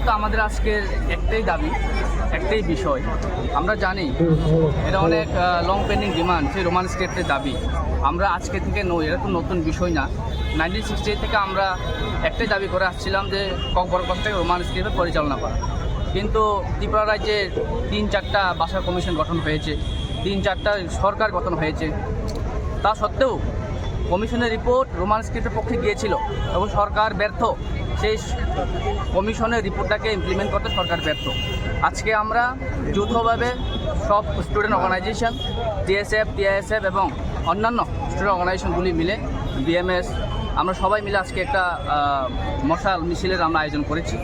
মূলত আমাদের আজকের একটাই দাবি, একটাই বিষয়। আমরা জানি এটা অনেক লং পেন্ডিং ডিমান্ড, সেই রোমান স্ক্রিপ্টের দাবি। আমরা আজকে থেকে নই, এটা তো নতুন বিষয় না। 1968 থেকে আমরা একটাই দাবি করে আসছিলাম যে কক্সবাজার থেকে রোমান স্ক্রিপ্ট পরিচালনা করা। কিন্তু ত্রিপুরা রাজ্যে 3-4টা ভাষা কমিশন গঠন হয়েছে, 3-4টা সরকার গঠন হয়েছে। তা সত্ত্বেও কমিশনের রিপোর্ট রোমান স্ক্রিপ্টের পক্ষে গিয়েছিল এবং সরকার ব্যর্থ। সেই কমিশনের রিপোর্টটাকে ইমপ্লিমেন্ট করতে সরকার ব্যর্থ। আজকে আমরা যৌথভাবে সব স্টুডেন্ট অর্গানাইজেশন, টিএসএফ, টিআইএসএফ এবং অন্যান্য স্টুডেন্ট অর্গানাইজেশনগুলি মিলে, বিএমএস, আমরা সবাই মিলে আজকে একটা মশাল মিছিলের আমরা আয়োজন করেছি।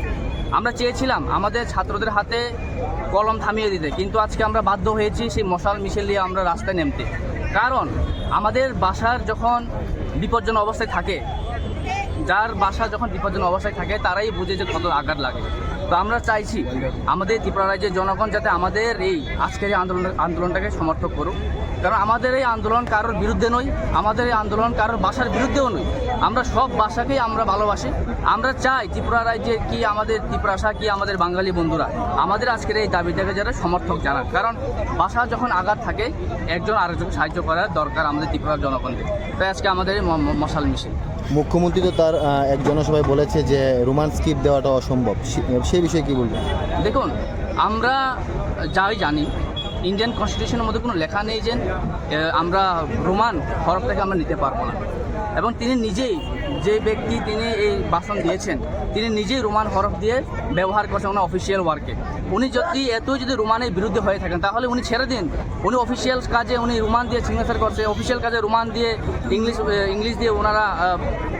আমরা চেয়েছিলাম আমাদের ছাত্রদের হাতে কলম থামিয়ে দিতে, কিন্তু আজকে আমরা বাধ্য হয়েছি সেই মশাল মিছিল নিয়ে আমরা রাস্তায় নামতে। কারণ আমাদের বাসার যখন বিপজ্জনক অবস্থায় থাকে, যার বাসা যখন বিপজ্জনক অবস্থায় থাকে তারাই বুঝে যে কত আঘাত লাগে। তো আমরা চাইছি আমাদের ত্রিপুরা রাজ্যের জনগণ যাতে আমাদের এই আজকের এই আন্দোলনটাকে সমর্থন করুক। কারণ আমাদের এই আন্দোলন কারোর বিরুদ্ধে নয়, আমাদের এই আন্দোলন কারোর বাসার বিরুদ্ধেও নয়। আমরা সব ভাষাকেই আমরা ভালোবাসি। আমরা চাই ত্রিপুরা রাজ্যে কি আমাদের ত্রিপুরাশা কি আমাদের বাঙালি বন্ধুরা আমাদের আজকের এই দাবিটাকে যারা সমর্থক জানান। কারণ ভাষা যখন আঘাত থাকে একজন আরেকজনকে সাহায্য করার দরকার আমাদের ত্রিপুরার জনগণকে। তাই আজকে আমাদের এই মশাল মিছিল। মুখ্যমন্ত্রী তো তার এক জনসভায় বলেছে যে রোমান স্ক্রিপ্ট দেওয়াটা অসম্ভব, সেই বিষয়ে কী বলবেন? দেখুন, আমরা যাই জানি ইন্ডিয়ান কনস্টিটিউশনের মধ্যে কোনো লেখা নেই যে আমরা রোমান হরফটাকে আমরা নিতে পারবো না। এবং তিনি নিজেই, যে ব্যক্তি তিনি এই ভাষণ দিয়েছেন, তিনি নিজেই রোমান হরফ দিয়ে ব্যবহার করছেন ওনার অফিসিয়াল ওয়ার্কে। উনি যদি রোমানের বিরুদ্ধে হয়ে থাকেন তাহলে উনি ছেড়ে দিন। উনি অফিসিয়াল কাজে উনি রোমান দিয়ে সিগনেচার করছে, অফিসিয়াল কাজে রোমান দিয়ে ইংলিশ দিয়ে ওনারা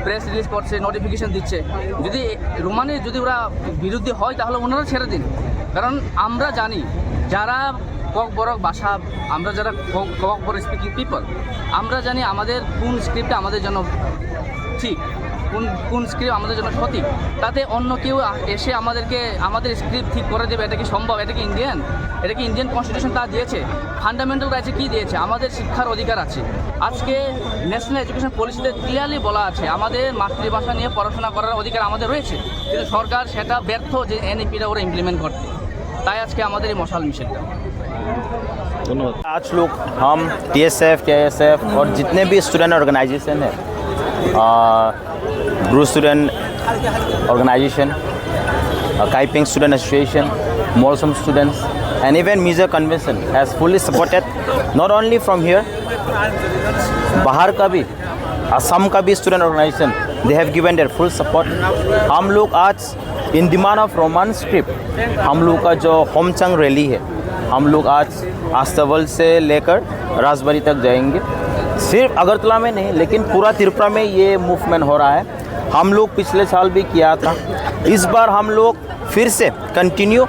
প্রেস রিলিজ করছে, নোটিফিকেশন দিচ্ছে। যদি রোমানের যদি ওরা বিরুদ্ধে হয় তাহলে ওনারা ছেড়ে দিন। কারণ আমরা জানি যারা ককবরক ভাষা, আমরা যারা ককবরক স্পিকিং পিপল, আমরা জানি আমাদের কোন স্ক্রিপ্টটা আমাদের জন্য ঠিক, কোন স্ক্রিপ্ট আমাদের জন্য সঠিক। তাতে অন্য কেউ এসে আমাদের স্ক্রিপ্ট ঠিক করে দেবে, এটা কি সম্ভব? এটা কি ইন্ডিয়ান কনস্টিটিউশন তা দিয়েছে? ফান্ডামেন্টাল রাইটসে কী দিয়েছে? আমাদের শিক্ষার অধিকার আছে। আজকে ন্যাশনাল এডুকেশন পলিসিতে ক্লিয়ারলি বলা আছে আমাদের মাতৃভাষা নিয়ে পড়াশোনা করার অধিকার আমাদের রয়েছে, কিন্তু সরকার সেটা ব্যর্থ যে এনইপিটা ওরা ইমপ্লিমেন্ট করতে। তাই আজকে আমাদের এই মশাল মিছিলটা। ধন্যবাদ। आज लोग हम टीएसएफ, केएसएफ और जितने भी स्टूडेंट ऑर्गेनाइजेशन है, Bru student organisation, Kaipeng student association, Molsom students and even Mizo convention has fully supported not only from here, बाहर का भी, असम का भी student organisation, they have given their full support. हम लोग आज in demand of Roman script, हम लोग का जो होमचंग रैली है, हम लोग आज आस्तवल से लेकर राजबाड़ी तक जाएंगे। सिर्फ अगरतला में नहीं लेकिन पूरा त्रिपुरा में ये मूवमेंट हो रहा है। हम लोग पिछले साल भी किया था, इस बार हम लोग फिर से continue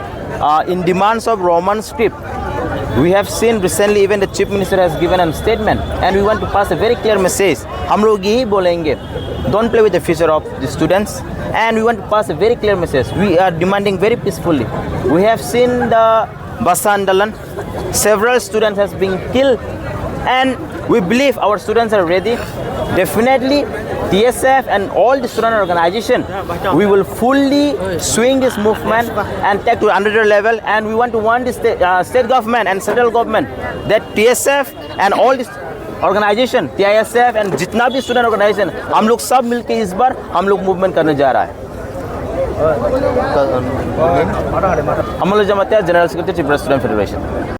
in demands of Roman script. We have seen recently even the chief minister has given a statement and we want to pass a very clear message. हम लोग यही बोलेंगे, don't play with the future of the students, and we want to pass a very clear message. We are demanding very peacefully. We have seen the Basa Andalan, several students has been killed, and we believe our students are ready. Definitely TSF and all the student organization, we will fully swing this movement and take to another level, and we want to warn the state government and central government that TSF and all this organization, TISF and जितना भी student organization, हम लोग सब मिलके इस बार हम लोग movement करने जा रहा है। Amol Jamatia, general secretary Tripura student federation.